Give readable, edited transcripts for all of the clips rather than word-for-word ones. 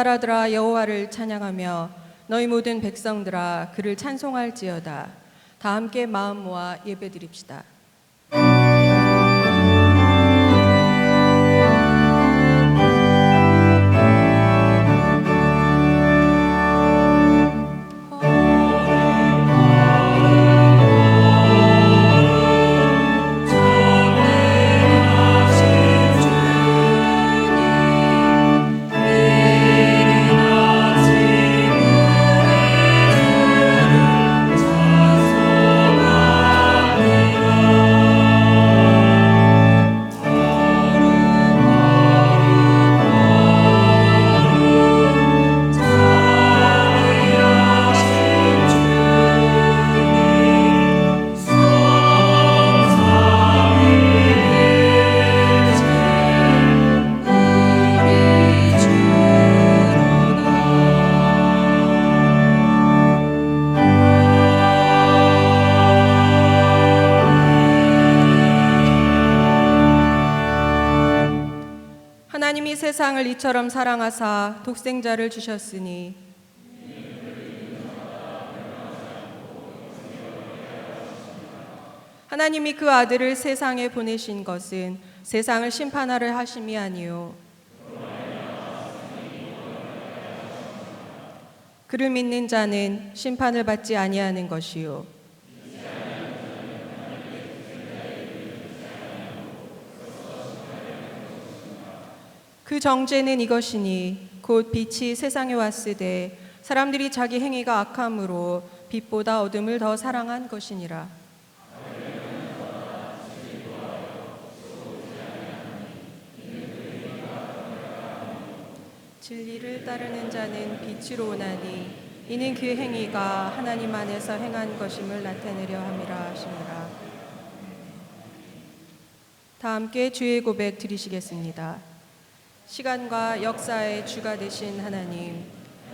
나라들아 여호와를 찬양하며 너희 모든 백성들아 그를 찬송할지어다. 다 함께 마음 모아 예배드립시다. 하나님이 세상을 이처럼 사랑하사 독생자를 주셨으니 하나님이 그 아들을 세상에 보내신 것은 세상을 심판하려 하심이 아니요 그를 믿는 자는 심판을 받지 아니하는 것이요 그 정죄는 이것이니 곧 빛이 세상에 왔으되 사람들이 자기 행위가 악함으로 빛보다 어둠을 더 사랑한 것이니라. 진리를 따르는 자는 빛으로 오나니 이는 그 행위가 하나님 안에서 행한 것임을 나타내려 함이라 하시니라. 다 함께 주의 고백 드리시겠습니다. 시간과 역사의 주가 되신 하나님,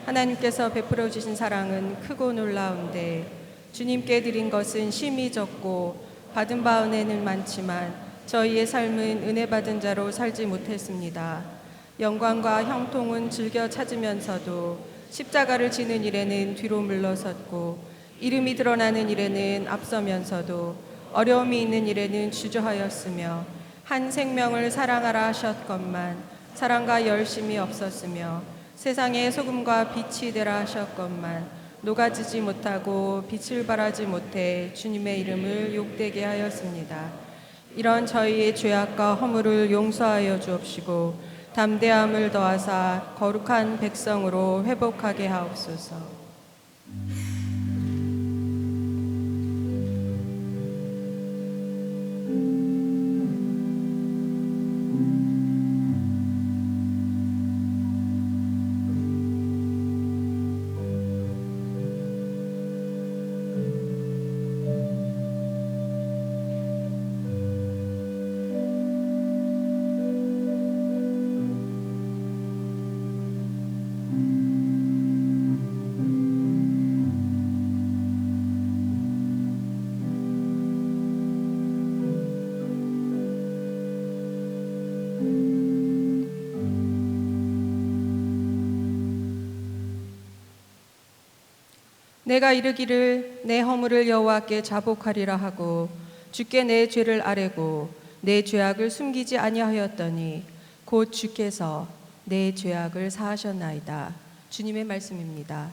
하나님께서 베풀어 주신 사랑은 크고 놀라운데 주님께 드린 것은 심히 적고 받은 바 은혜는 많지만 저희의 삶은 은혜 받은 자로 살지 못했습니다. 영광과 형통은 즐겨 찾으면서도 십자가를 지는 일에는 뒤로 물러섰고 이름이 드러나는 일에는 앞서면서도 어려움이 있는 일에는 주저하였으며 한 생명을 사랑하라 하셨건만 사랑과 열심이 없었으며 세상의 소금과 빛이 되라 하셨건만 녹아지지 못하고 빛을 발하지 못해 주님의 이름을 욕되게 하였습니다. 이런 저희의 죄악과 허물을 용서하여 주옵시고 담대함을 더하사 거룩한 백성으로 회복하게 하옵소서. 내가 이르기를 내 허물을 여호와께 자복하리라 하고 주께 내 죄를 아뢰고 내 죄악을 숨기지 아니하였더니 곧 주께서 내 죄악을 사하셨나이다. 주님의 말씀입니다.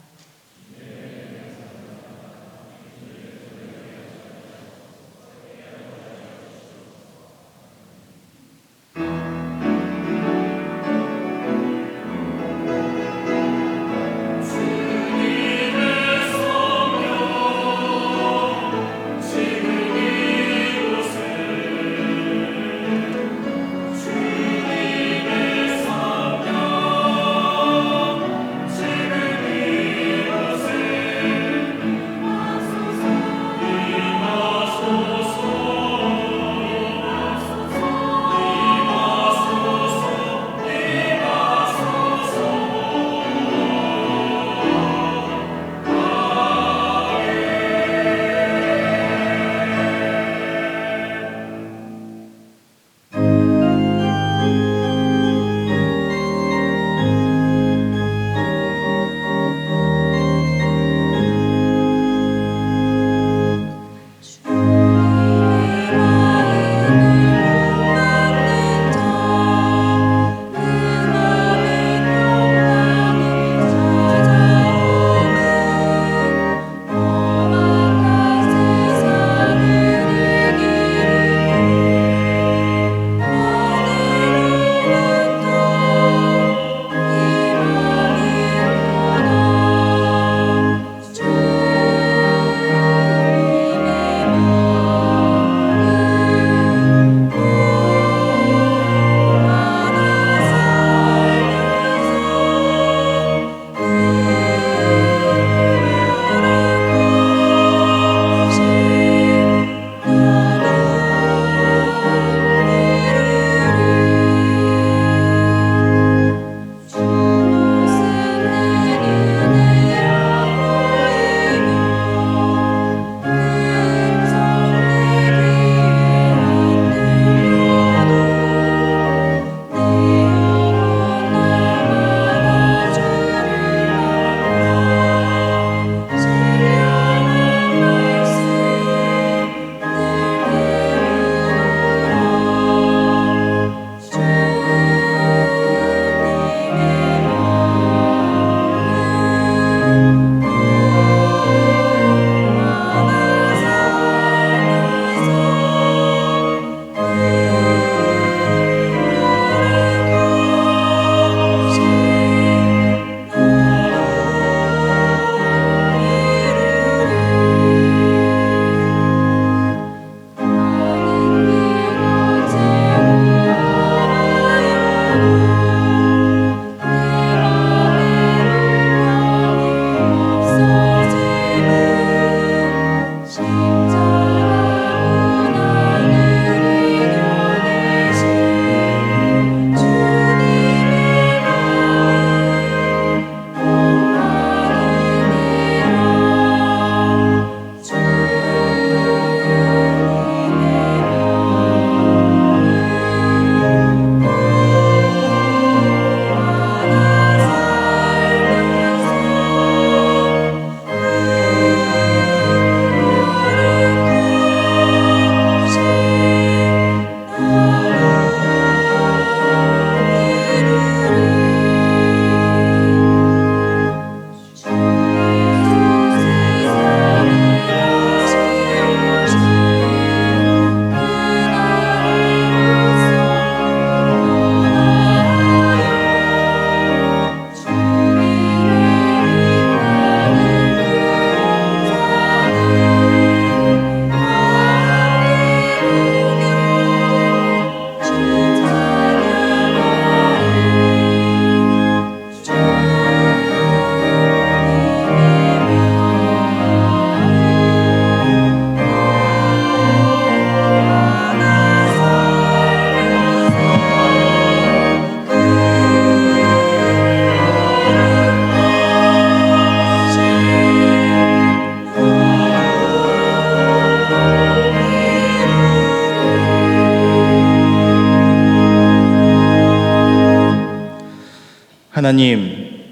하나님,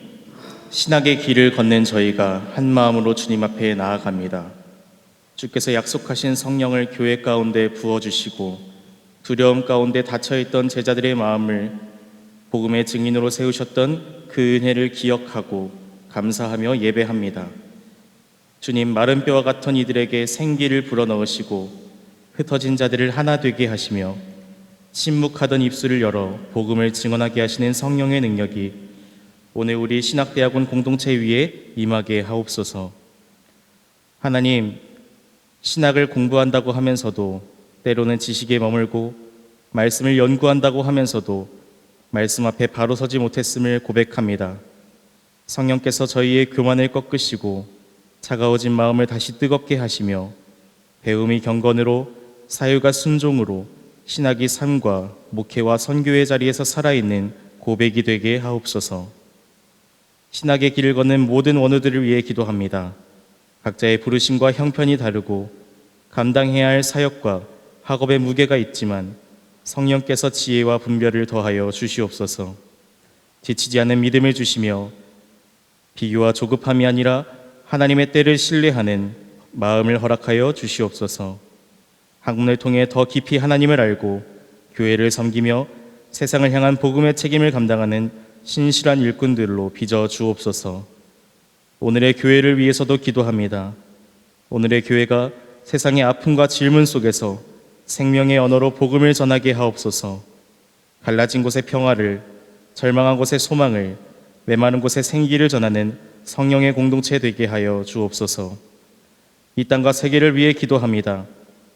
신학의 길을 걷는 저희가 한 마음으로 주님 앞에 나아갑니다. 주께서 약속하신 성령을 교회 가운데 부어주시고 두려움 가운데 닫혀있던 제자들의 마음을 복음의 증인으로 세우셨던 그 은혜를 기억하고 감사하며 예배합니다. 주님, 마른 뼈와 같은 이들에게 생기를 불어넣으시고 흩어진 자들을 하나 되게 하시며 침묵하던 입술을 열어 복음을 증언하게 하시는 성령의 능력이 오늘 우리 신학대학원 공동체 위에 임하게 하옵소서. 하나님, 신학을 공부한다고 하면서도 때로는 지식에 머물고 말씀을 연구한다고 하면서도 말씀 앞에 바로 서지 못했음을 고백합니다. 성령께서 저희의 교만을 꺾으시고 차가워진 마음을 다시 뜨겁게 하시며 배움이 경건으로 사유가 순종으로 신학이 삶과 목회와 선교의 자리에서 살아있는 고백이 되게 하옵소서. 신학의 길을 걷는 모든 원우들을 위해 기도합니다. 각자의 부르심과 형편이 다르고 감당해야 할 사역과 학업의 무게가 있지만 성령께서 지혜와 분별을 더하여 주시옵소서. 지치지 않는 믿음을 주시며 비교와 조급함이 아니라 하나님의 때를 신뢰하는 마음을 허락하여 주시옵소서. 학문을 통해 더 깊이 하나님을 알고 교회를 섬기며 세상을 향한 복음의 책임을 감당하는 신실한 일꾼들로 빚어 주옵소서. 오늘의 교회를 위해서도 기도합니다. 오늘의 교회가 세상의 아픔과 질문 속에서 생명의 언어로 복음을 전하게 하옵소서. 갈라진 곳의 평화를, 절망한 곳의 소망을, 메마른 곳의 생기를 전하는 성령의 공동체 되게 하여 주옵소서. 이 땅과 세계를 위해 기도합니다.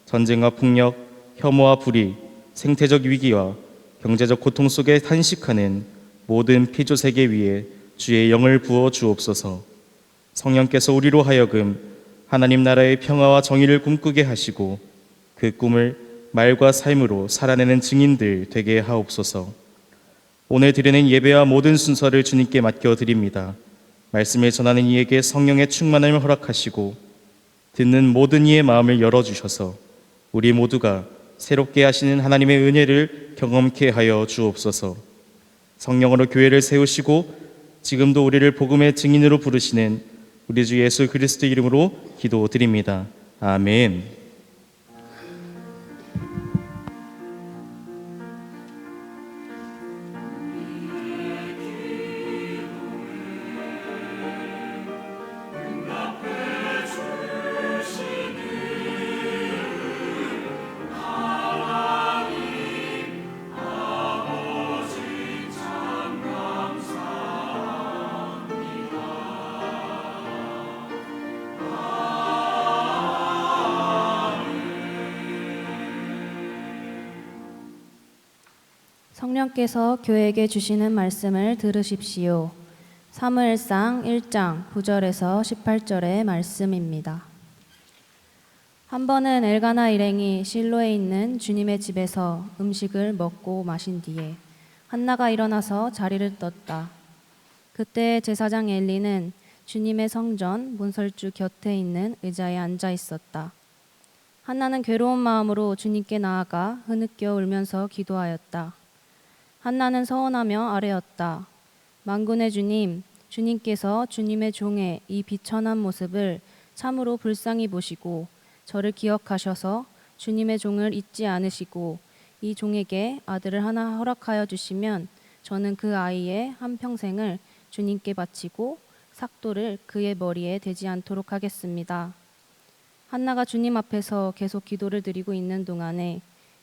전쟁과 폭력, 혐오와 불의, 생태적 위기와 경제적 고통 속에 탄식하는 모든 피조 세계 위에 주의 영을 부어 주옵소서. 성령께서 우리로 하여금 하나님 나라의 평화와 정의를 꿈꾸게 하시고 그 꿈을 말과 삶으로 살아내는 증인들 되게 하옵소서. 오늘 드리는 예배와 모든 순서를 주님께 맡겨드립니다. 말씀을 전하는 이에게 성령의 충만함을 허락하시고 듣는 모든 이의 마음을 열어주셔서 우리 모두가 새롭게 하시는 하나님의 은혜를 경험케 하여 주옵소서. 성령으로 교회를 세우시고 지금도 우리를 복음의 증인으로 부르시는 우리 주 예수 그리스도 이름으로 기도드립니다. 아멘. 성령께서 교회에게 주시는 말씀을 들으십시오. 사무엘상 1장 9절에서 18절의 말씀입니다. 한 번은 엘가나 일행이 실로에 있는 주님의 집에서 음식을 먹고 마신 뒤에 한나가 일어나서 자리를 떴다. 그때 제사장 엘리는 주님의 성전 문설주 곁에 있는 의자에 앉아 있었다. 한나는 괴로운 마음으로 주님께 나아가 흐느껴 울면서 기도하였다. 한나는 서원하며 아뢰었다. 만군의 주님, 주님께서 주님의 종의 이 비천한 모습을 참으로 불쌍히 보시고 저를 기억하셔서 주님의 종을 잊지 않으시고 이 종에게 아들을 하나 허락하여 주시면 저는 그 아이의 한평생을 주님께 바치고 삭도를 그의 머리에 대지 않도록 하겠습니다. 한나가 주님 앞에서 계속 기도를 드리고 있는 동안에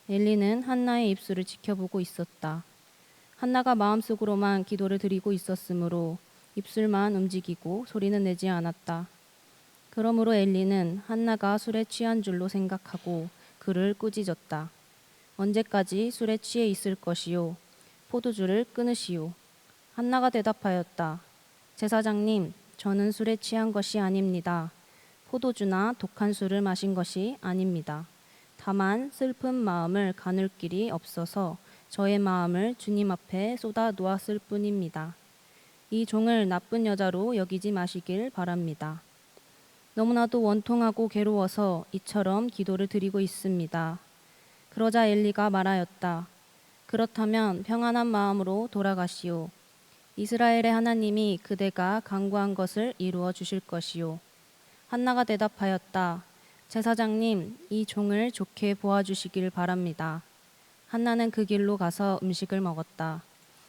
엘리는 한나의 입술을 지켜보고 있었다. 한나가 마음속으로만 기도를 드리고 있었으므로 입술만 움직이고 소리는 내지 않았다. 그러므로 엘리는 한나가 술에 취한 줄로 생각하고 그를 꾸짖었다. 언제까지 술에 취해 있을 것이요? 포도주를 끊으시오. 한나가 대답하였다. 제사장님, 저는 술에 취한 것이 아닙니다. 포도주나 독한 술을 마신 것이 아닙니다. 다만 슬픈 마음을 가눌 길이 없어서 저의 마음을 주님 앞에 쏟아 놓았을 뿐입니다. 이 종을 나쁜 여자로 여기지 마시길 바랍니다. 너무나도 원통하고 괴로워서 이처럼 기도를 드리고 있습니다. 그러자 엘리가 말하였다. 그렇다면 평안한 마음으로 돌아가시오. 이스라엘의 하나님이 그대가 간구한 것을 이루어 주실 것이요. 한나가 대답하였다. 제사장님, 이 종을 좋게 보아주시길 바랍니다. 한나는 그 길로 가서 음식을 먹었다.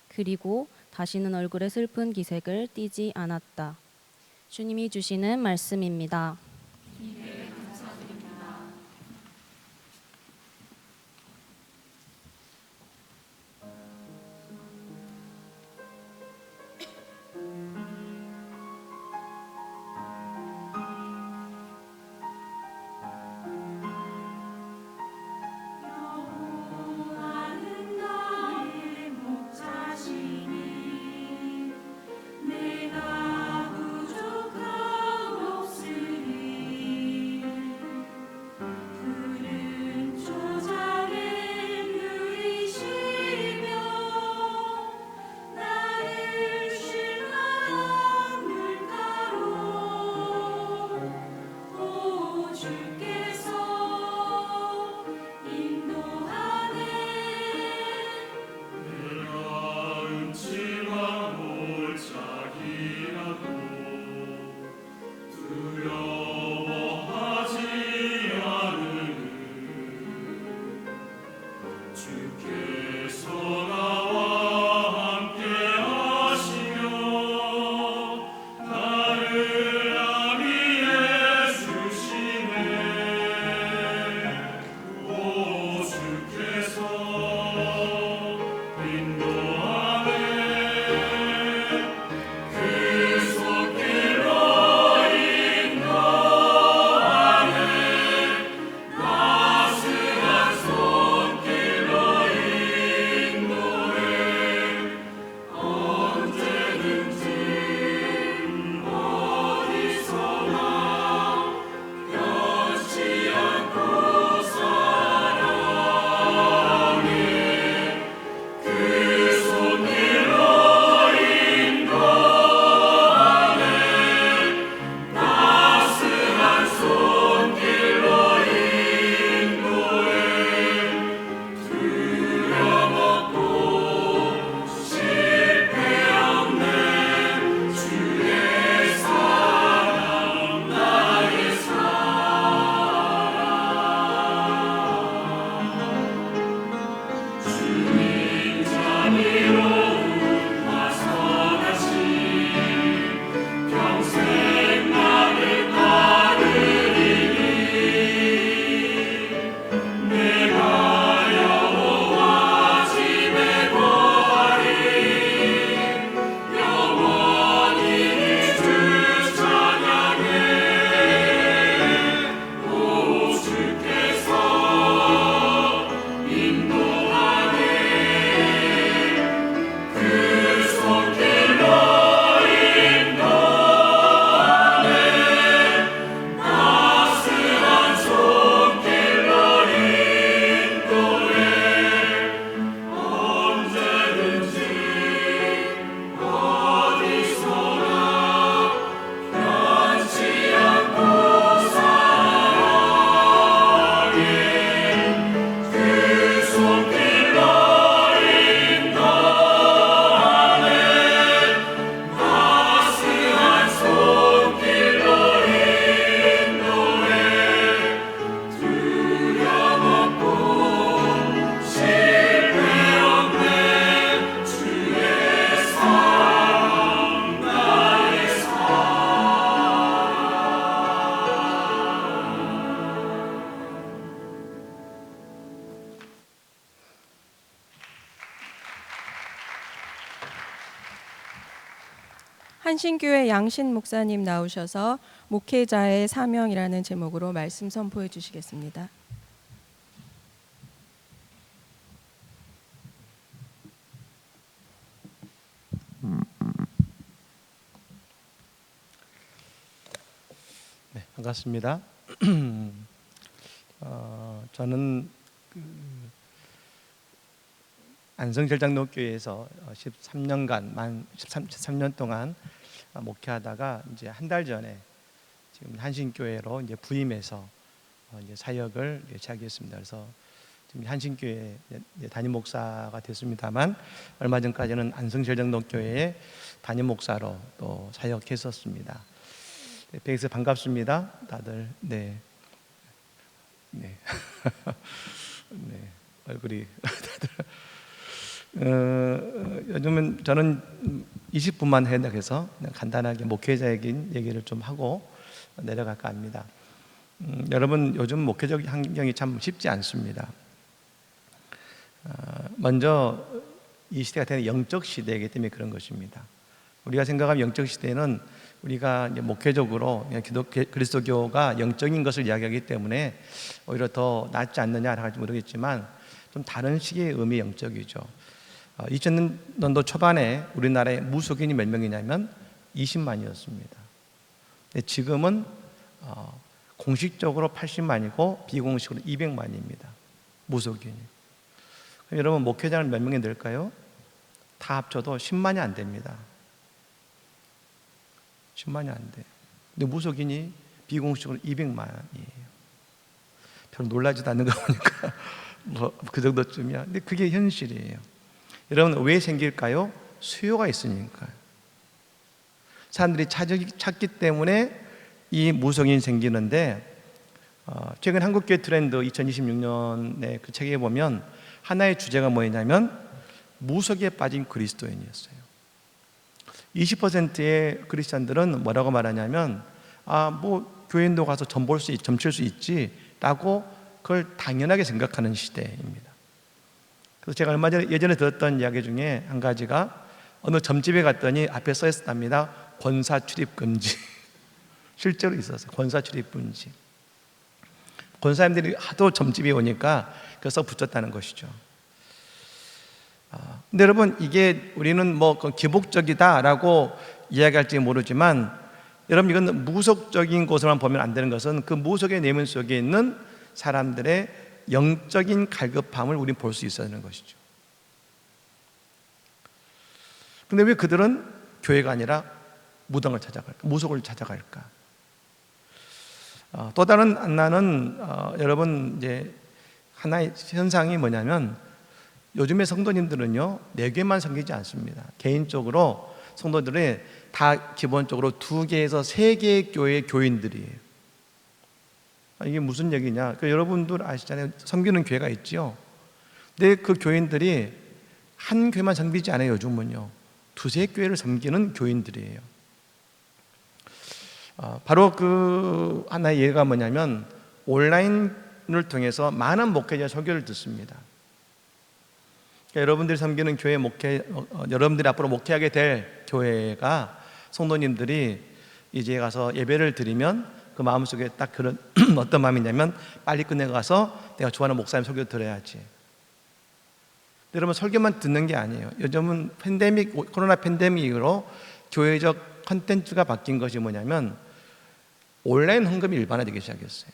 그리고 다시는 얼굴에 슬픈 기색을 띠지 않았다. 주님이 주시는 말씀입니다. 한신교회 양신 목사님 나오셔서 목회자의 사명이라는 제목으로 말씀 선포해 주시겠습니다. 네, 반갑습니다. 저는 안성절장로교회에서 13년 동안 목회하다가 이제 한 달 전에 지금 한신교회로 이제 부임해서 이제 사역을 시작했습니다. 그래서 한신교회 담임 목사가 됐습니다만 얼마 전까지는 안성실정동교회의 담임 목사로 또 사역했었습니다. 뵙어서 반갑습니다, 다들. 네. 네. 네. 얼굴이 다들. 요즘은 저는 20분만 해서 간단하게 목회자적인 얘기를 좀 하고 내려갈까 합니다. 여러분, 요즘 목회적 환경이 참 쉽지 않습니다. 먼저 이 시대가 대단히 영적 시대이기 때문에 그런 것입니다. 우리가 생각하면 영적 시대는 우리가 이제 목회적으로 그리스도교가 영적인 것을 이야기하기 때문에 오히려 더 낫지 않느냐 할지 모르겠지만 좀 다른 식의 의미 영적이죠. 2000년도 초반에 우리나라의 무속인이 몇 명이냐면 20만이었습니다. 지금은 공식적으로 80만이고 비공식으로 200만입니다. 무속인이. 그럼 여러분, 목회자는 몇 명이 될까요? 다 합쳐도 10만이 안 됩니다. 10만이 안 돼요. 근데 무속인이 비공식으로 200만이에요. 별로 놀라지도 않는 거 보니까 뭐 그 정도쯤이야. 근데 그게 현실이에요. 여러분, 왜 생길까요? 수요가 있으니까요. 사람들이 찾기 때문에 이 무속인이 생기는데, 최근 한국교회 트렌드 2026년에 그 책에 보면 하나의 주제가 뭐였냐면 무속에 빠진 그리스도인이었어요. 20%의 크리스찬들은 뭐라고 말하냐면 뭐 교인도 가서 점칠 수 있지라고 그걸 당연하게 생각하는 시대입니다. 그래서 제가 얼마 전에 예전에 들었던 이야기 중에 한 가지가 어느 점집에 갔더니 앞에 써 있었답니다. 권사 출입 금지. 실제로 있었어요. 권사 출입 금지. 권사님들이 하도 점집에 오니까 그래서 붙였다는 것이죠. 근데 여러분, 이게 우리는 뭐 기복적이다라고 이야기할지 모르지만, 여러분, 이건 무속적인 곳으로만 보면 안 되는 것은 그 무속의 내면 속에 있는 사람들의 영적인 갈급함을 우리는 볼 수 있어야 하는 것이죠. 근데 왜 그들은 교회가 아니라 무당을 찾아갈까? 무속을 찾아갈까? 또 다른 하나는 여러분, 이제 하나의 현상이 뭐냐면 요즘의 성도님들은요, 4개만 섬기지 않습니다. 개인적으로 성도들이 다 기본적으로 2개에서 3개의 교회의 교인들이에요. 이게 무슨 얘기냐? 여러분들 아시잖아요. 섬기는 교회가 있죠. 근데 그 교인들이 한 교회만 섬기지 않아요. 요즘은요, 2-3 교회를 섬기는 교인들이에요. 바로 그 하나의 예가 뭐냐면 온라인을 통해서 많은 목회자 설교를 듣습니다. 여러분들이 섬기는 교회 여러분들이 앞으로 목회하게 될 교회가 성도님들이 이제 가서 예배를 드리면 그 마음속에 딱 그런 어떤 마음이냐면 빨리 끝내고 가서 내가 좋아하는 목사님 설교 들어야지. 여러분, 설교만 듣는 게 아니에요. 요즘은 코로나 팬데믹으로 교회적 컨텐츠가 바뀐 것이 뭐냐면 온라인 헌금이 일반화되기 시작했어요.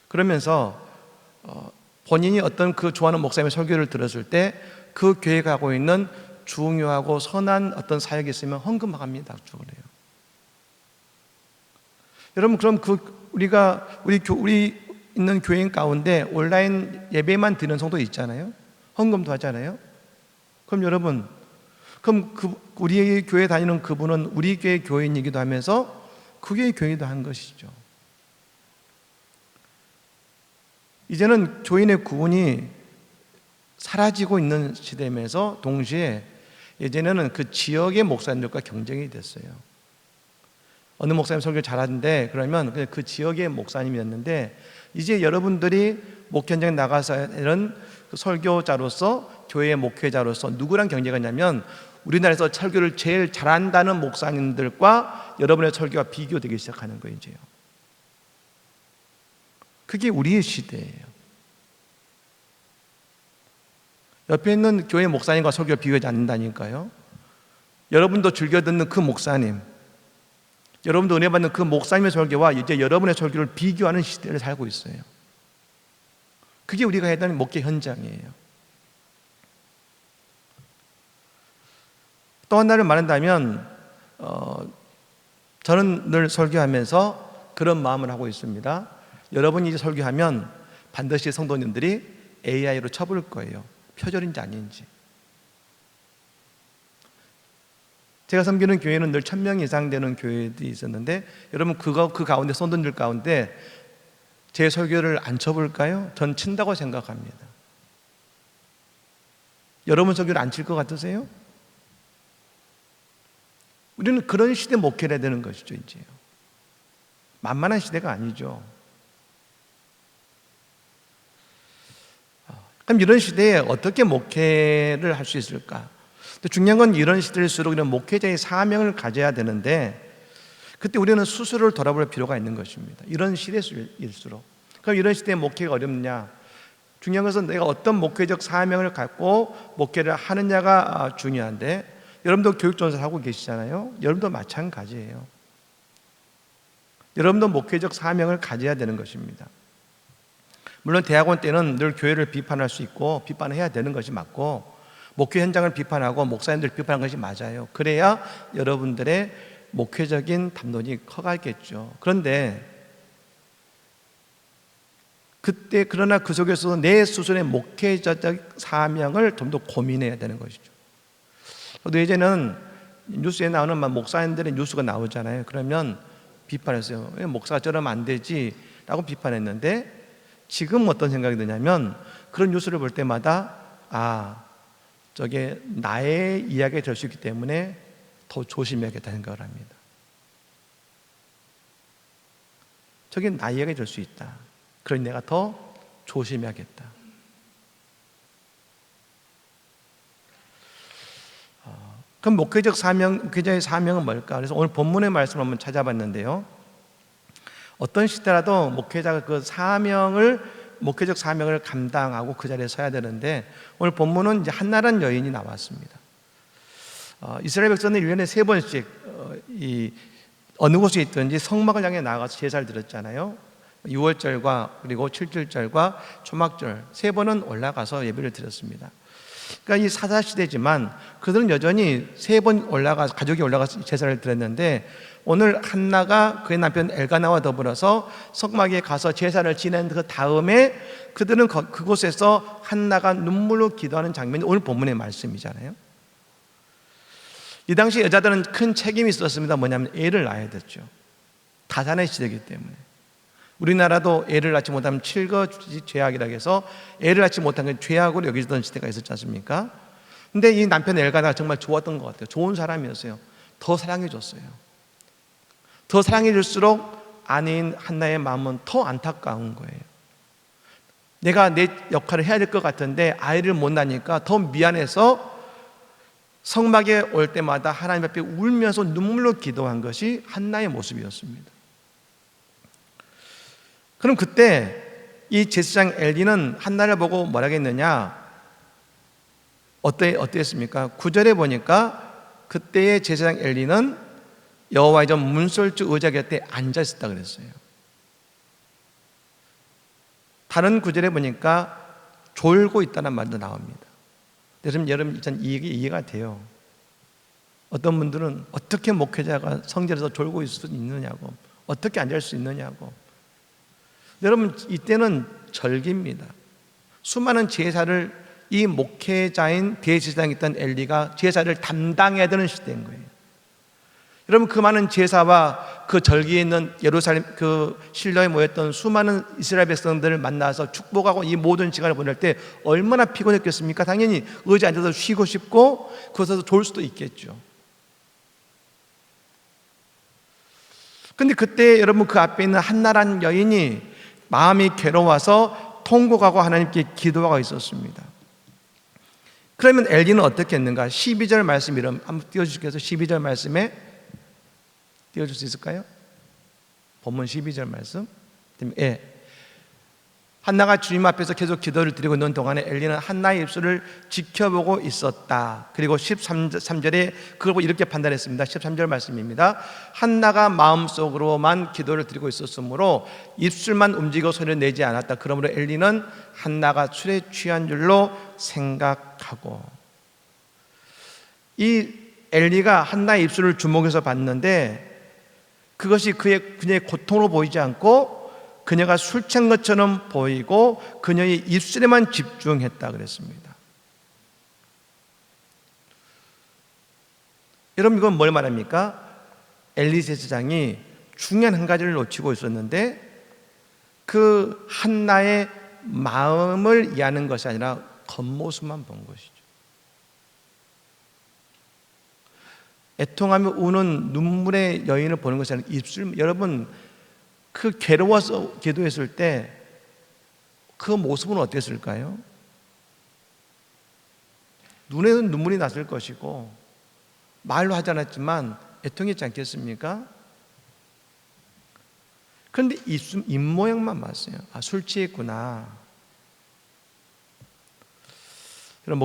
그러면서 본인이 어떤 그 좋아하는 목사님의 설교를 들었을 때 그 교회가 하고 있는 중요하고 선한 어떤 사역이 있으면 헌금합니다. 그래요. 여러분, 그럼 우리 있는 교인 가운데 온라인 예배만 드리는 성도 있잖아요. 헌금도 하잖아요. 그럼 여러분, 우리 교회 다니는 그분은 우리 교회 교인이기도 하면서 그 교회 교인도 한 것이죠. 이제는 교인의 구분이 사라지고 있는 시대면서 동시에 예전에는 그 지역의 목사님들과 경쟁이 됐어요. 어느 목사님 설교 잘하는데 그러면 그냥 그 지역의 목사님이었는데, 이제 여러분들이 목회 현장에 나가서 이런 설교자로서 교회의 목회자로서 누구랑 경쟁을 하냐면 우리나라에서 설교를 제일 잘한다는 목사님들과 여러분의 설교가 비교되기 시작하는 거예요. 이제요. 그게 우리의 시대예요. 옆에 있는 교회 목사님과 설교를 비교하지 않는다니까요. 여러분도 즐겨 듣는 그 목사님, 여러분도 은혜 받는 그 목사님의 설교와 이제 여러분의 설교를 비교하는 시대를 살고 있어요. 그게 우리가 해야 되는 목회 현장이에요. 또 하나를 말한다면 저는 늘 설교하면서 그런 마음을 하고 있습니다. 여러분이 이제 설교하면 반드시 성도님들이 AI로 쳐볼 거예요. 표절인지 아닌지. 제가 섬기는 교회는 늘 1000명 이상 되는 교회들이 있었는데, 여러분 그 가운데 성도들 가운데 제 설교를 안 쳐볼까요? 전 친다고 생각합니다. 여러분 설교를 안 칠 것 같으세요? 우리는 그런 시대 목회를 해야 되는 것이죠. 이제요. 만만한 시대가 아니죠. 그럼 이런 시대에 어떻게 목회를 할 수 있을까? 중요한 건 이런 시대일수록 이런 목회자의 사명을 가져야 되는데, 그때 우리는 스스로를 돌아볼 필요가 있는 것입니다. 이런 시대일수록. 그럼 이런 시대에 목회가 어렵냐? 중요한 것은 내가 어떤 목회적 사명을 갖고 목회를 하느냐가 중요한데, 여러분도 교육전사를 하고 계시잖아요. 여러분도 마찬가지예요. 여러분도 목회적 사명을 가져야 되는 것입니다. 물론 대학원 때는 늘 교회를 비판할 수 있고 비판해야 되는 것이 맞고, 목회 현장을 비판하고 목사님들 비판하는 것이 맞아요. 그래야 여러분들의 목회적인 담론이 커가겠죠. 그런데 그러나 그 속에서 내 스스로의 목회자적 사명을 좀 더 고민해야 되는 것이죠. 저도 예전에는 뉴스에 나오는 목사님들의 뉴스가 나오잖아요. 그러면 비판했어요. 왜 목사가 저러면 안 되지? 라고 비판했는데, 지금 어떤 생각이 드냐면, 그런 뉴스를 볼 때마다 저게 나의 이야기가 될 수 있기 때문에 더 조심해야겠다는 생각을 합니다. 저게 나의 이야기가 될 수 있다. 그러니 내가 더 조심해야겠다. 그럼 목회자의 사명은 뭘까? 그래서 오늘 본문의 말씀을 한번 찾아봤는데요. 어떤 시대라도 목회자가 목회적 사명을 감당하고 그 자리에 서야 되는데, 오늘 본문은 이제 한나라는 여인이 나왔습니다. 이스라엘 백성은 1년에 3번씩 어느 곳에 있든지 성막을 향해 나가서 제사를 드렸잖아요. 6월절과 그리고 7절절과 초막절 3번은 올라가서 예배를 드렸습니다. 그러니까 이 사사시대지만 그들은 여전히 3번 가족이 올라가서 제사를 드렸는데, 오늘 한나가 그의 남편 엘가나와 더불어서 성막에 가서 제사를 지낸 그 다음에 그들은 그곳에서 한나가 눈물로 기도하는 장면이 오늘 본문의 말씀이잖아요. 이 당시 여자들은 큰 책임이 있었습니다. 뭐냐면 애를 낳아야 됐죠. 다산의 시대이기 때문에. 우리나라도 애를 낳지 못하면 칠거지 죄악이라고 해서 애를 낳지 못한 게 죄악으로 여기던 시대가 있었지 않습니까? 근데 이 남편 엘가나가 정말 좋았던 것 같아요. 좋은 사람이었어요. 더 사랑해줬어요. 더 사랑해줄수록 아내인 한나의 마음은 더 안타까운 거예요. 내가 내 역할을 해야 될 것 같은데 아이를 못 낳으니까 더 미안해서 성막에 올 때마다 하나님 앞에 울면서 눈물로 기도한 것이 한나의 모습이었습니다. 그럼 그때 이 제사장 엘리는 한나를 보고 뭐라고 했느냐? 어땠습니까? 9절에 보니까 그때의 제사장 엘리는 여호와의 전 문설주 의자 곁에 앉아 있었다 그랬어요. 다른 9절에 보니까 졸고 있다는 말도 나옵니다. 여러분 일단 이해가 돼요. 어떤 분들은 어떻게 목회자가 성전에서 졸고 있을 수 있느냐고, 어떻게 앉을 수 있느냐고. 여러분 이때는 절기입니다. 수많은 제사를 이 목회자인 대제사장이 있던 엘리가 제사를 담당해야 되는 시대인 거예요. 여러분 그 많은 제사와 그 절기에 있는 예루살렘 그 실로에 모였던 수많은 이스라엘 백성들을 만나서 축복하고 이 모든 시간을 보낼 때 얼마나 피곤했겠습니까? 당연히 의자에 앉아서 쉬고 싶고 그것에서 졸 수도 있겠죠. 근데 그때 여러분 그 앞에 있는 한나라는 여인이 마음이 괴로워서 통곡하고 하나님께 기도하고 있었습니다. 그러면 엘리는 어떻게 했는가? 12절 말씀 한번 띄워주시겠어요? 12절 말씀에 띄워줄 수 있을까요? 본문 12절 말씀. 예. 한나가 주님 앞에서 계속 기도를 드리고 있는 동안에 엘리는 한나의 입술을 지켜보고 있었다. 그리고 13절에 그걸 보고 이렇게 판단했습니다. 13절 말씀입니다. 한나가 마음속으로만 기도를 드리고 있었으므로 입술만 움직이고 소리를 내지 않았다. 그러므로 엘리는 한나가 술에 취한 줄로 생각하고, 이 엘리가 한나의 입술을 주목해서 봤는데 그것이 그녀의 고통으로 보이지 않고 그녀가 술 취한 것처럼 보이고 그녀의 입술에만 집중했다 그랬습니다. 여러분, 이건 뭘 말합니까? 엘리 제사장이 중요한 한 가지를 놓치고 있었는데 그 한나의 마음을 이해하는 것이 아니라 겉모습만 본 것이죠. 애통하며 우는 눈물의 여인을 보는 것이 아니라 입술. 여러분, 그 괴로워서 기도했을 때 그 모습은 어땠을까요? 눈에는 눈물이 났을 것이고 말로 하지 않았지만 애통했지 않겠습니까? 그런데 입모양만 봤어요. 아, 술 취했구나. 그럼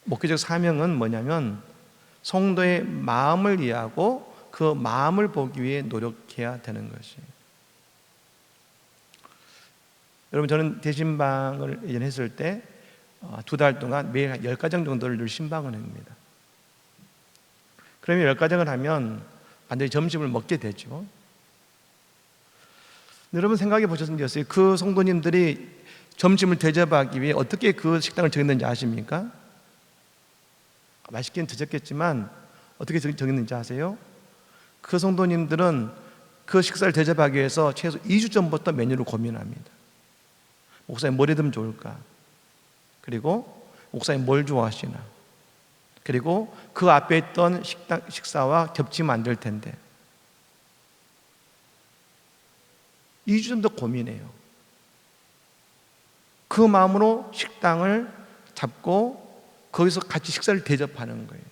목회적 사명은 뭐냐면 성도의 마음을 이해하고 그 마음을 보기 위해 노력해야 되는 것이에요. 여러분, 저는 대신방을 예전에 했을 때 2달 동안 매일 10가정 정도를 늘 신방을 합니다. 그러면 10가정을 하면 반드시 점심을 먹게 되죠. 여러분, 생각해 보셨어요? 그 성도님들이 점심을 대접하기 위해 어떻게 그 식당을 정했는지 아십니까? 맛있긴 드셨겠지만 어떻게 정했는지 아세요? 그 성도님들은 그 식사를 대접하기 위해서 최소 2주 전부터 메뉴를 고민합니다. 목사님 뭘 해드리면 좋을까? 그리고 목사님 뭘 좋아하시나? 그리고 그 앞에 있던 식사와 겹치면 안 될 텐데 2주 정도 고민해요. 그 마음으로 식당을 잡고 거기서 같이 식사를 대접하는 거예요.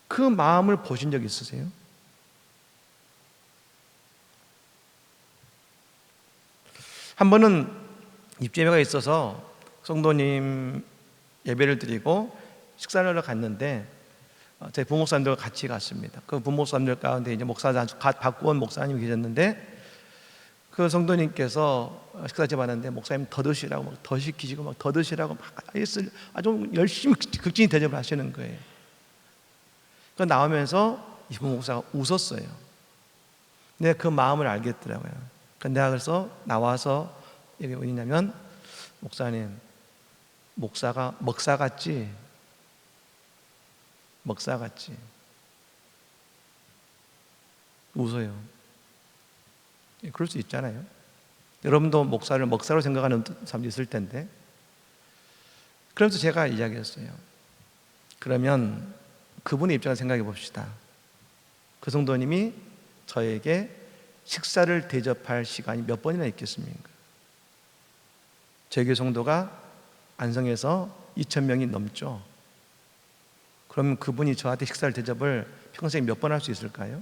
그 마음을 보신 적 있으세요? 한 번은 입제회가 있어서 성도님 예배를 드리고 식사를 하러 갔는데 저희 부목사님들과 같이 갔습니다. 그 부목사님들 가운데 이제 목사님 바꾸온 목사님이 계셨는데 그 성도님께서 식사집 왔는데 목사님 더 드시라고 막 더 시키시고 막 더 드시라고 막 아주 열심히 극진히 대접을 하시는 거예요. 그 나오면서 이 부목사가 웃었어요. 내가 그 마음을 알겠더라고요. 내가 그래서 나와서 여기 뭐냐면 목사님, 목사 같지? 웃어요. 그럴 수 있잖아요. 여러분도 목사를 먹사로 생각하는 사람도 있을 텐데. 그래서 제가 이야기했어요. 그러면 그분의 입장을 생각해 봅시다. 그 성도님이 저에게 식사를 대접할 시간이 몇 번이나 있겠습니까? 저희 교회 성도가 안성에서 2,000명이 넘죠. 그러면 그분이 저한테 식사를 대접을 평생 몇 번 할 수 있을까요?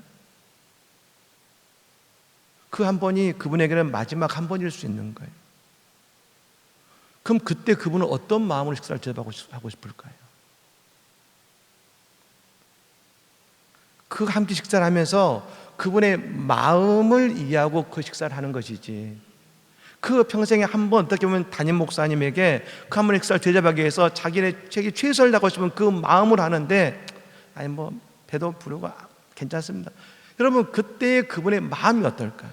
그 한 번이 그분에게는 마지막 한 번일 수 있는 거예요. 그럼 그때 그분은 어떤 마음으로 식사를 대접하고 싶을까요? 그 함께 식사를 하면서 그분의 마음을 이해하고 그 식사를 하는 것이지, 그 평생에 한 번 어떻게 보면 담임 목사님에게 그 한 번의 식사를 대접하기 위해서 자기 최선을 다하고 싶은 그 마음을 하는데 아니 뭐 배도 부르고 괜찮습니다. 여러분, 그때 그분의 마음이 어떨까?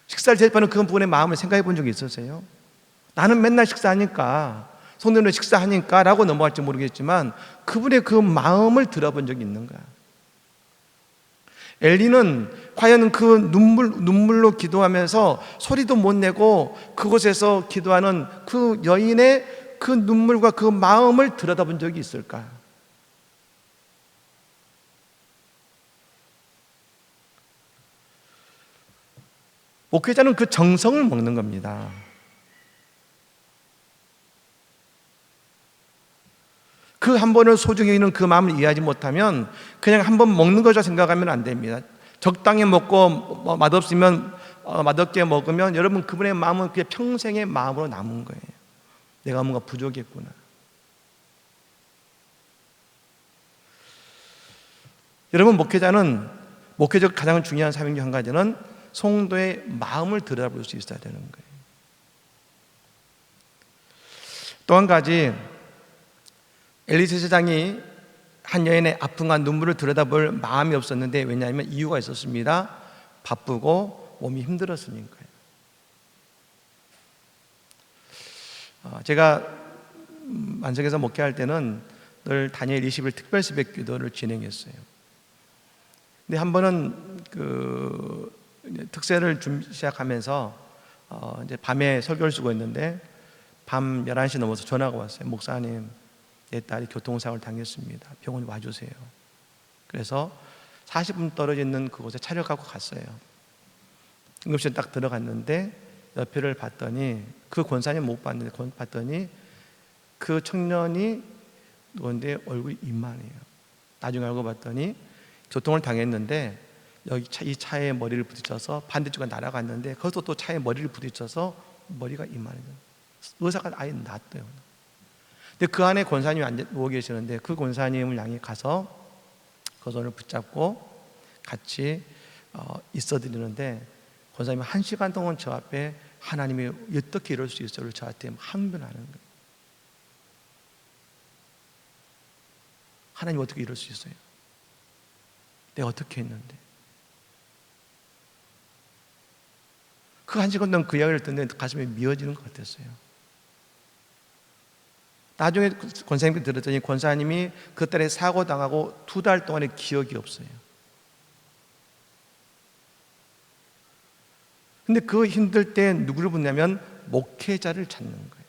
식사를 대접하는 그 분의 마음을 생각해 본 적이 있으세요? 나는 맨날 식사하니까, 성도님들 식사하니까 라고 넘어갈지 모르겠지만 그분의 그 마음을 들어본 적이 있는가? 엘리는 과연 그 눈물로 기도하면서 소리도 못 내고 그곳에서 기도하는 그 여인의 그 눈물과 그 마음을 들여다본 적이 있을까? 목회자는 그 정성을 먹는 겁니다. 그 한 번을 소중히 여기는 그 마음을 이해하지 못하면 그냥 한 번 먹는 거죠 생각하면 안 됩니다. 적당히 먹고 맛없으면 맛없게 먹으면 여러분 그분의 마음은 그게 평생의 마음으로 남은 거예요. 내가 뭔가 부족했구나. 여러분, 목회적 가장 중요한 사명 중 한 가지는 성도의 마음을 들여다볼 수 있어야 되는 거예요. 또 한 가지, 엘리 제사장이 한 여인의 아픔과 눈물을 들여다볼 마음이 없었는데, 왜냐하면 이유가 있었습니다. 바쁘고 몸이 힘들었으니까요. 제가 만석에서 목회할 때는 늘 다니엘 20일 특별 새벽 기도를 진행했어요. 근데 한 번은 특세를 시작하면서 이제 밤에 설교를 쓰고 있는데 밤 11시 넘어서 전화가 왔어요. 목사님, 내 딸이 교통사고를 당했습니다. 병원에 와주세요. 그래서 40분 떨어져 있는 그곳에 차를 갖고 갔어요. 응급실에 딱 들어갔는데 옆에를 봤더니, 그 권사님 못 봤는데 봤더니 그 청년이 누군데 얼굴이 이만해요. 나중에 알고 봤더니 교통을 당했는데 여기 이 차에 머리를 부딪혀서 반대쪽에 날아갔는데 거기서 또 차에 머리를 부딪혀서 머리가 이만해요. 의사가 아예 낫대요. 근데 그 안에 권사님이 누워 계시는데 그 권사님을 향해 가서 그 손을 붙잡고 같이 있어드리는데, 권사님이 1시간 동안 저 앞에 하나님이 어떻게 이럴 수 있어요? 저한테 항변하는 거예요. 하나님 어떻게 이럴 수 있어요? 내가 어떻게 했는데? 그 1시간 동안 그 이야기를 듣는데 가슴이 미어지는 것 같았어요. 나중에 권사님께 들었더니 권사님이 그 딸이 사고당하고 2달 동안의 기억이 없어요. 근데 그 힘들 때 누구를 붙냐면 목회자를 찾는 거예요.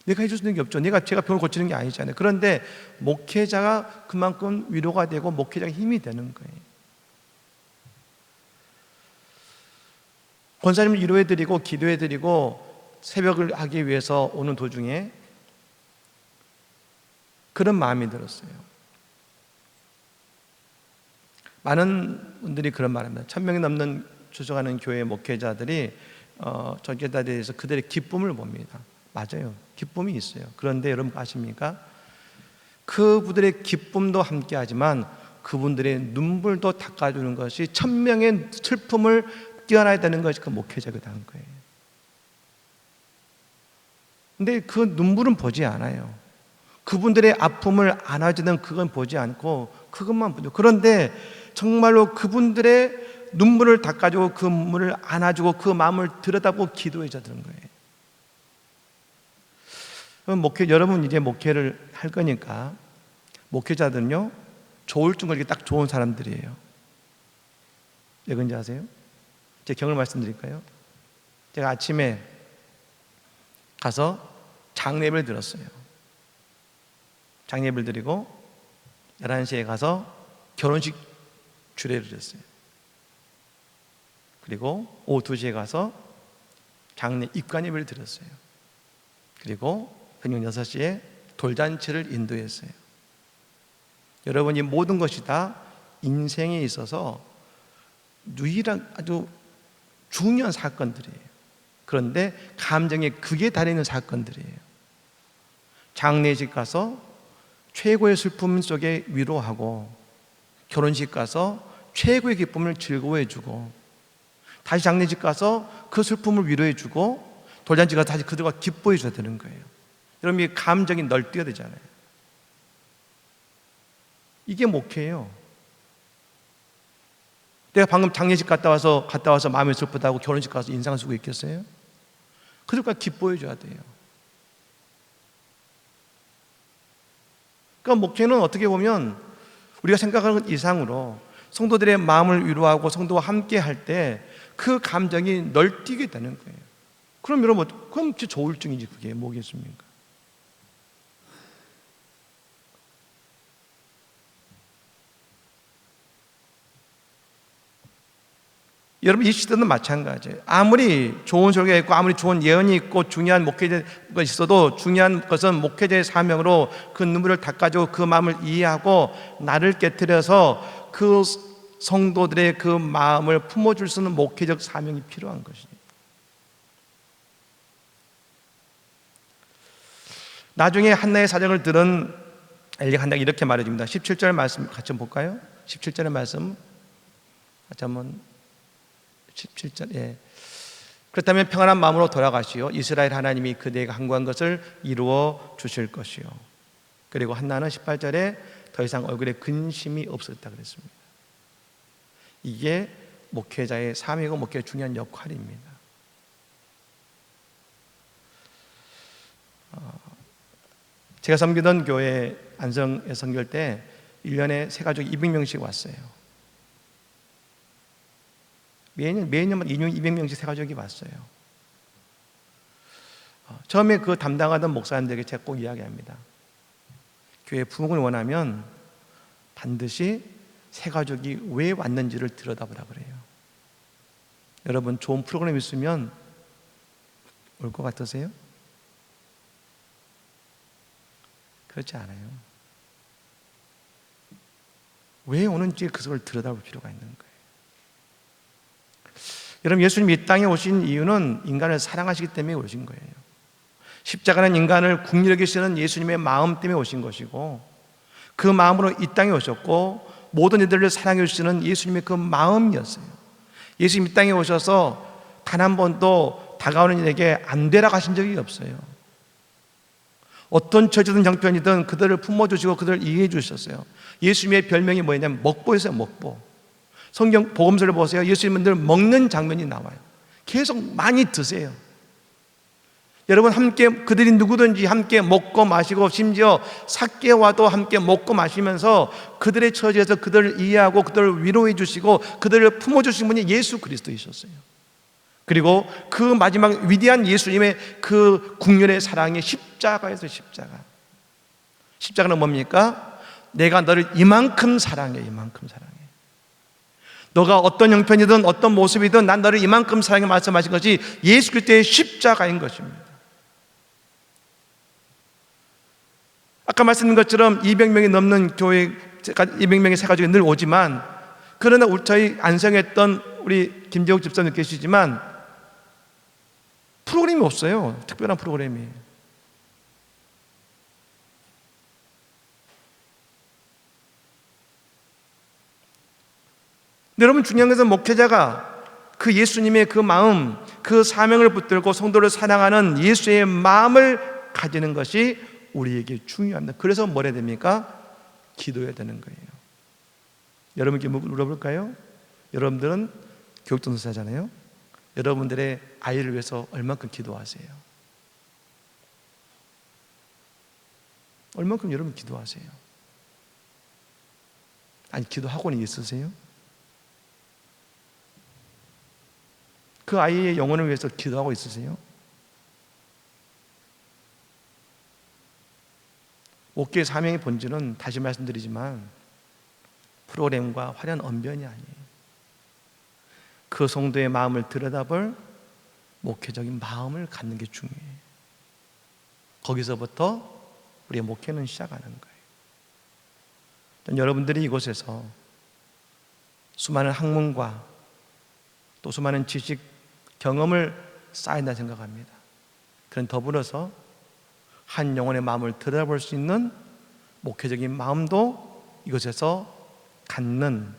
내가 해줄 수 있는 게 없죠. 제가 병을 고치는 게 아니잖아요. 그런데 목회자가 그만큼 위로가 되고 목회자가 힘이 되는 거예요. 권사님을 위로해드리고 기도해드리고 새벽을 하기 위해서 오는 도중에 그런 마음이 들었어요. 많은 분들이 그런 말합니다. 1000명이 넘는 주석하는 교회 목회자들이 전개자에 대해서 그들의 기쁨을 봅니다. 맞아요. 기쁨이 있어요. 그런데 여러분 아십니까? 그분들의 기쁨도 함께 하지만 그분들의 눈물도 닦아주는 것이 1000명의 슬픔을 뛰어나야 되는 것이 그 목회자가 하는 거예요. 근데 그 눈물은 보지 않아요. 그분들의 아픔을 안아주는 그건 보지 않고 그것만 보죠. 그런데 정말로 그분들의 눈물을 닦아주고 그 눈물을 안아주고 그 마음을 들여다보고 기도해 주는 거예요. 여러분 이제 목회를 할 거니까 목회자들은요, 조울증 걸리기 딱 좋은 사람들이에요. 왜 그런지 아세요? 제 경험을 말씀드릴까요? 제가 아침에 가서 장례를 들었어요. 장례를 드리고 11시에 가서 결혼식 주례를 했어요. 그리고 오후 2시에 가서 장례 입관 예배를 드렸어요. 그리고 저녁 6시에 돌잔치를 인도했어요. 여러분, 이 모든 것이 다 인생에 있어서 유일한 아주 중요한 사건들이에요. 그런데 감정의 극에 달해있는 사건들이에요. 장례식 가서 최고의 슬픔 속에 위로하고, 결혼식 가서 최고의 기쁨을 즐거워해주고, 다시 장례식 가서 그 슬픔을 위로해주고, 돌잔치 가서 다시 그들과 기뻐해줘야 되는 거예요. 여러분, 이 감정이 널뛰어야 되잖아요. 이게 목회예요. 내가 방금 장례식 갔다 와서 마음이 슬프다고 결혼식 가서 인상 쓰고 있겠어요? 그들과 기뻐해줘야 돼요. 그러니까 목회는 어떻게 보면 우리가 생각하는 것 이상으로 성도들의 마음을 위로하고 성도와 함께 할 때 그 감정이 널뛰게 되는 거예요. 그럼 여러분, 그럼 진짜 조울증이지 그게 뭐겠습니까? 여러분, 이 시대는 마찬가지예요. 아무리 좋은 설교가 있고 아무리 좋은 예언이 있고 중요한 목회자가 있어도 중요한 것은 목회자의 사명으로 그 눈물을 닦아주고 그 마음을 이해하고 나를 깨트려서 그 성도들의 그 마음을 품어줄 수 있는 목회적 사명이 필요한 것이에요. 나중에 한나의 사정을 들은 엘리가 한나가 이렇게 말해줍니다. 17절 말씀 같이 한번 볼까요? 17절의 말씀 같이 한번 17절. 예. 그렇다면 평안한 마음으로 돌아가시오. 이스라엘 하나님이 그대가 항구한 것을 이루어 주실 것이요. 그리고 한나는 18절에 더 이상 얼굴에 근심이 없었다 그랬습니다. 이게 목회자의 삶이고 목회의 중요한 역할입니다. 제가 섬기던 교회 안성에 섬길 때 1년에 새 가족 200명씩 왔어요. 매년 200명씩 새 가족이 왔어요. 처음에 그 담당하던 목사님들에게 제가 꼭 이야기합니다. 교회 부흥을 원하면 반드시 새 가족이 왜 왔는지를 들여다보라 그래요. 여러분, 좋은 프로그램 있으면 올 것 같으세요? 그렇지 않아요. 왜 오는지 그것을 들여다볼 필요가 있는 거예요. 여러분, 예수님이 이 땅에 오신 이유는 인간을 사랑하시기 때문에 오신 거예요. 십자가는 인간을 국리 여기시는 예수님의 마음 때문에 오신 것이고, 그 마음으로 이 땅에 오셨고, 모든 이들을 사랑해 주시는 예수님의 그 마음이었어요. 예수님 이 땅에 오셔서 단 한 번도 다가오는 이에게 안 되라고 하신 적이 없어요. 어떤 처지든 형편이든 그들을 품어주시고 그들을 이해해 주셨어요. 예수님의 별명이 뭐냐면 먹보였어요. 먹보. 성경 복음서를 보세요. 예수님은 늘 먹는 장면이 나와요. 계속 많이 드세요. 여러분, 함께 그들이 누구든지 함께 먹고 마시고, 심지어 삭개와도 함께 먹고 마시면서 그들의 처지에서 그들을 이해하고 그들을 위로해 주시고 그들을 품어주신 분이 예수 그리스도이셨어요. 그리고 그 마지막 위대한 예수님의 그 국률의 사랑이 십자가에서 십자가는 뭡니까? 내가 너를 이만큼 사랑해. 이만큼 사랑해. 너가 어떤 형편이든 어떤 모습이든 난 너를 이만큼 사랑해 말씀하신 것이 예수 그리스도의 십자가인 것입니다. 아까 말씀드린 것처럼 200명이 넘는 교회, 200명의 새 가족이 늘 오지만, 그러나 저희 안성했던 우리 김재욱 집사님 계시지만 프로그램이 없어요. 특별한 프로그램이. 근데 여러분, 중요한 것은 목회자가 그 예수님의 그 마음, 그 사명을 붙들고 성도를 사랑하는 예수의 마음을 가지는 것이 우리에게 중요합니다. 그래서 뭘 해야 됩니까? 기도해야 되는 거예요. 여러분께 물어볼까요? 여러분들은 교육전도사잖아요. 여러분들의 아이를 위해서 얼만큼 기도하세요? 얼만큼 여러분 기도하세요? 아니, 기도 학원이 있으세요? 그 아이의 영혼을 위해서 기도하고 있으세요? 목회의 사명의 본질은, 다시 말씀드리지만, 프로그램과 화려한 언변이 아니에요. 그 성도의 마음을 들여다볼 목회적인 마음을 갖는 게 중요해요. 거기서부터 우리의 목회는 시작하는 거예요. 여러분들이 이곳에서 수많은 학문과 또 수많은 지식, 경험을 쌓인다 생각합니다. 그런 더불어서 한 영혼의 마음을 들여다볼 수 있는 목회적인 마음도 이곳에서 갖는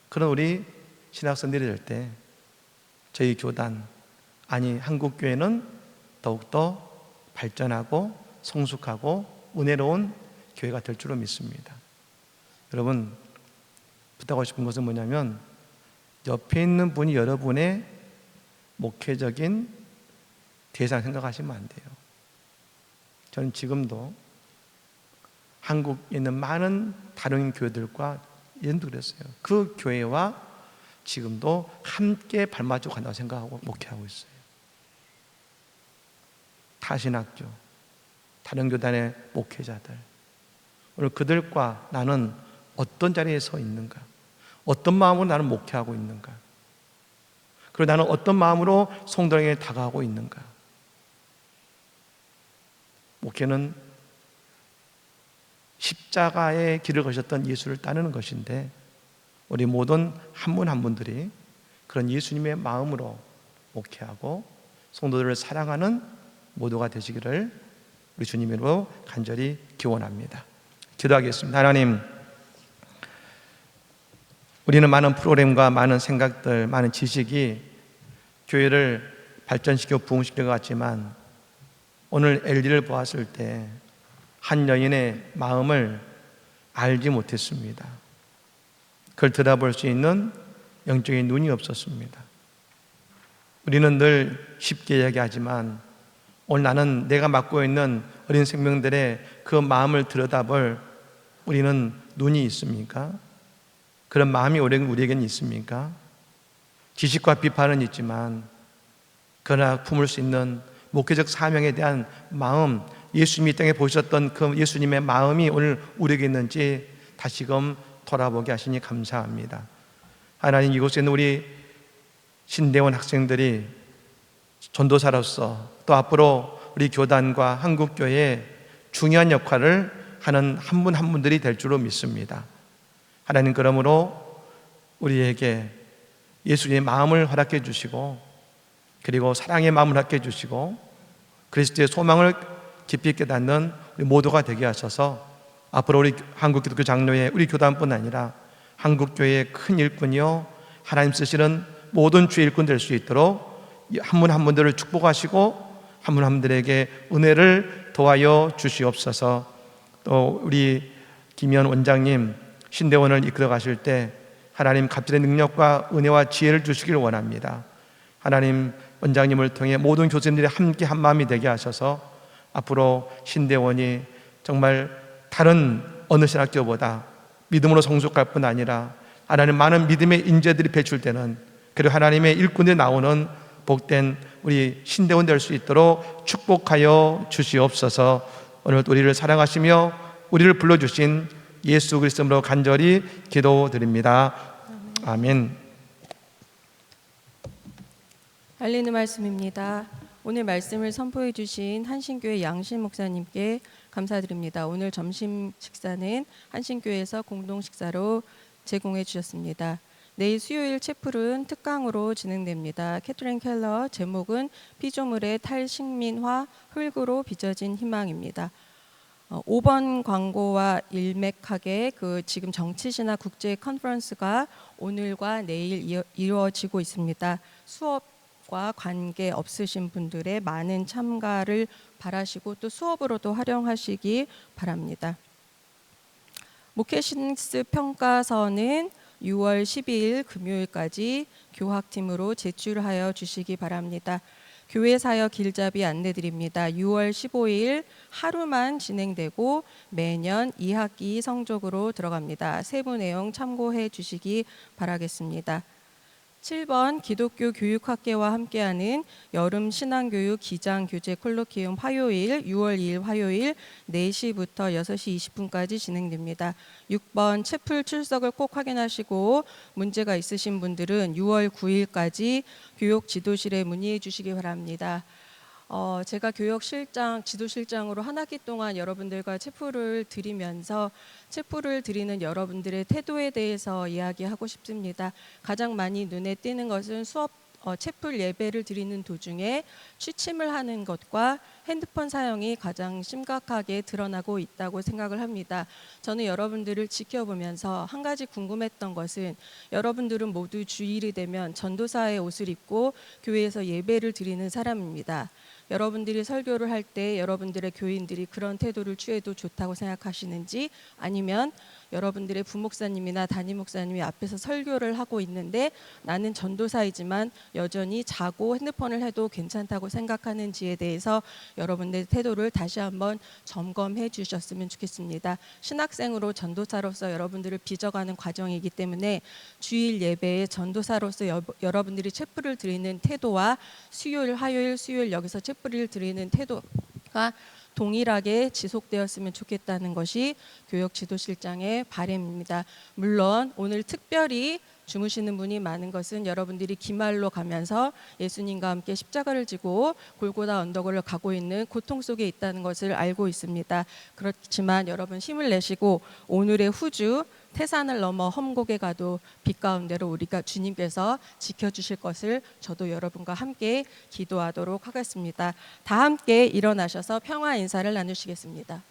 그런 우리 신학생들이 될 때 저희 교단, 아니 한국교회는 더욱더 발전하고 성숙하고 은혜로운 교회가 될 줄로 믿습니다. 여러분, 부탁하고 싶은 것은 뭐냐면, 옆에 있는 분이 여러분의 목회적인 대상 생각하시면 안 돼요. 저는 지금도 한국에 있는 많은 다른 교회들과 연도 그랬어요. 그 교회와 지금도 함께 발맞추고 간다고 생각하고 목회하고 있어요. 타신학교, 다른 교단의 목회자들, 오늘 그들과 나는 어떤 자리에 서 있는가? 어떤 마음으로 나는 목회하고 있는가? 그리고 나는 어떤 마음으로 성도에게 다가가고 있는가? 목회는 십자가의 길을 거셨던 예수를 따르는 것인데, 우리 모든 한 분 한 분들이 그런 예수님의 마음으로 목회하고 성도들을 사랑하는 모두가 되시기를 우리 주님으로 간절히 기원합니다. 기도하겠습니다. 하나님, 우리는 많은 프로그램과 많은 생각들, 많은 지식이 교회를 발전시켜 부흥시킬 것 같지만, 오늘 LD를 보았을 때 한 여인의 마음을 알지 못했습니다. 그걸 들어볼 수 있는 영적인 눈이 없었습니다. 우리는 늘 쉽게 이야기하지만 오늘 나는 내가 맡고 있는 어린 생명들의 그 마음을 들여다볼 우리는 눈이 있습니까? 그런 마음이 우리에게는 있습니까? 지식과 비판은 있지만 그러나 품을 수 있는 목회적 사명에 대한 마음, 예수님이 땅에 보셨던 그 예수님의 마음이 오늘 우리에게 있는지 다시금 돌아보게 하시니 감사합니다. 하나님, 이곳에 있는 우리 신대원 학생들이 전도사로서 또 앞으로 우리 교단과 한국교회에 중요한 역할을 하는 한 분 한 분들이 될 줄로 믿습니다. 하나님, 그러므로 우리에게 예수님의 마음을 허락해 주시고 그리고 사랑의 마음을 허락해 주시고 그리스도의 소망을 깊이 깨닫는 우리 모두가 되게 하셔서 앞으로 우리 한국기독교 장로회 우리 교단뿐 아니라 한국교회의 큰 일꾼이요 하나님 쓰시는 모든 주의 일꾼 될 수 있도록 한 분 한 분들을 축복하시고 한 분 한 분들에게 은혜를 도와여 주시옵소서. 또 우리 김현 원장님 신대원을 이끌어 가실 때 하나님 갑절의 능력과 은혜와 지혜를 주시기를 원합니다. 하나님, 원장님을 통해 모든 교수님들이 함께 한 마음이 되게 하셔서 앞으로 신대원이 정말 다른 어느 신학교보다 믿음으로 성숙할 뿐 아니라 하나님 많은 믿음의 인재들이 배출되는 그리고 하나님의 일꾼이 나오는 복된 우리 신대원 될 수 있도록 축복하여 주시옵소서. 오늘 우리를 사랑하시며 우리를 불러주신 예수 그리스도로 간절히 기도드립니다. 아멘. 알리는 말씀입니다. 오늘 말씀을 선포해 주신 한신교회 양신 목사님께 감사드립니다. 오늘 점심 식사는 한신교회에서 공동 식사로 제공해 주셨습니다. 내일 수요일 채플은 특강으로 진행됩니다. 캐트린 켈러, 제목은 피조물의 탈식민화, 흙으로 빚어진 희망입니다. 5번 광고와 일맥하게 지금 정치신화 국제 컨퍼런스가 오늘과 내일 이루어지고 있습니다. 수업과 관계 없으신 분들의 많은 참가를 바라시고 또 수업으로도 활용하시기 바랍니다. 목회신스 평가서는 6월 12일 금요일까지 교학팀으로 제출하여 주시기 바랍니다. 교회 사역 길잡이 안내드립니다. 6월 15일 하루만 진행되고 매년 2학기 성적으로 들어갑니다. 세부 내용 참고해 주시기 바라겠습니다. 7번 기독교 교육학계와 함께하는 여름 신앙교육 기장교재 콜로키움 화요일 6월 2일 화요일 4시부터 6시 20분까지 진행됩니다. 6번 채플 출석을 꼭 확인하시고 문제가 있으신 분들은 6월 9일까지 교육지도실에 문의해 주시기 바랍니다. 제가 교역실장, 지도실장으로 한 학기 동안 여러분들과 채플을 드리면서 채플을 드리는 여러분들의 태도에 대해서 이야기하고 싶습니다. 가장 많이 눈에 띄는 것은 채플 예배를 드리는 도중에 취침을 하는 것과 핸드폰 사용이 가장 심각하게 드러나고 있다고 생각을 합니다. 저는 여러분들을 지켜보면서 한 가지 궁금했던 것은 여러분들은 모두 주일이 되면 전도사의 옷을 입고 교회에서 예배를 드리는 사람입니다. 여러분들이 설교를 할 때 여러분들의 교인들이 그런 태도를 취해도 좋다고 생각하시는지, 아니면 여러분들의 부목사님이나 담임 목사님이 앞에서 설교를 하고 있는데 나는 전도사이지만 여전히 자고 핸드폰을 해도 괜찮다고 생각하는지에 대해서 여러분들의 태도를 다시 한번 점검해 주셨으면 좋겠습니다. 신학생으로 전도사로서 여러분들을 빚어가는 과정이기 때문에 주일 예배에 전도사로서 여러분들이 채플을 드리는 태도와 수요일, 화요일, 수요일 여기서 채플을 드리는 태도가 동일하게 지속되었으면 좋겠다는 것이 교역지도실장의 바람입니다. 물론 오늘 특별히 주무시는 분이 많은 것은 여러분들이 기말로 가면서 예수님과 함께 십자가를 지고 골고다 언덕을 가고 있는 고통 속에 있다는 것을 알고 있습니다. 그렇지만 여러분 힘을 내시고 오늘의 후주 태산을 넘어 험곡에 가도 빛 가운데로 우리가 주님께서 지켜주실 것을 저도 여러분과 함께 기도하도록 하겠습니다. 다 함께 일어나셔서 평화 인사를 나누시겠습니다.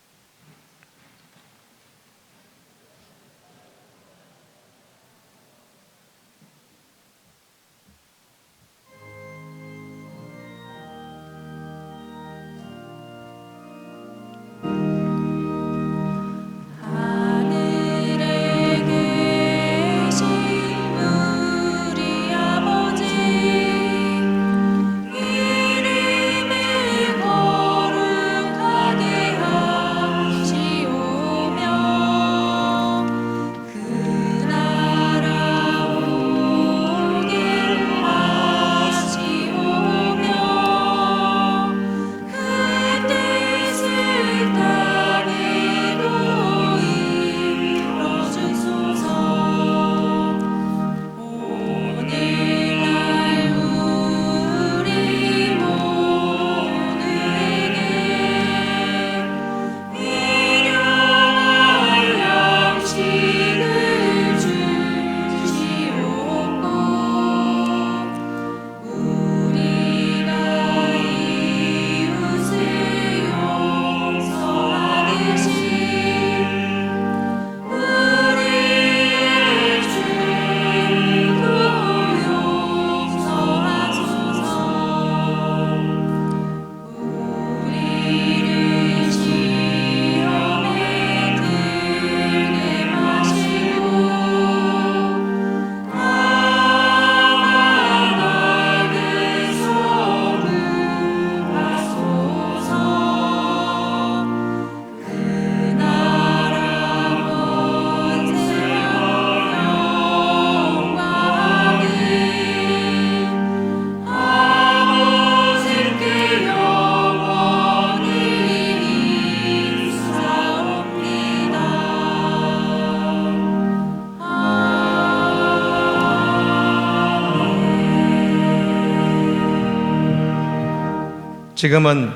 지금은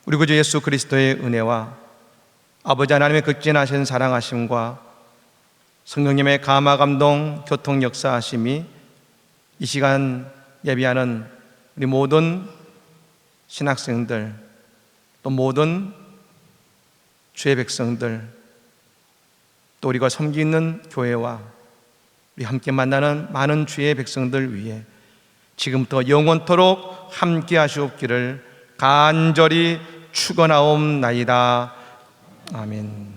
우리 구주 예수 그리스도의 은혜와 아버지 하나님의 극진하신 사랑하심과 성령님의 감화 감동 교통 역사하심이 이 시간 예비하는 우리 모든 신학생들 또 모든 주의 백성들 또 우리가 섬기는 교회와 우리 함께 만나는 많은 주의 백성들 위해 지금부터 영원토록 함께 하시옵기를 간절히 축원하옵나이다. 아멘.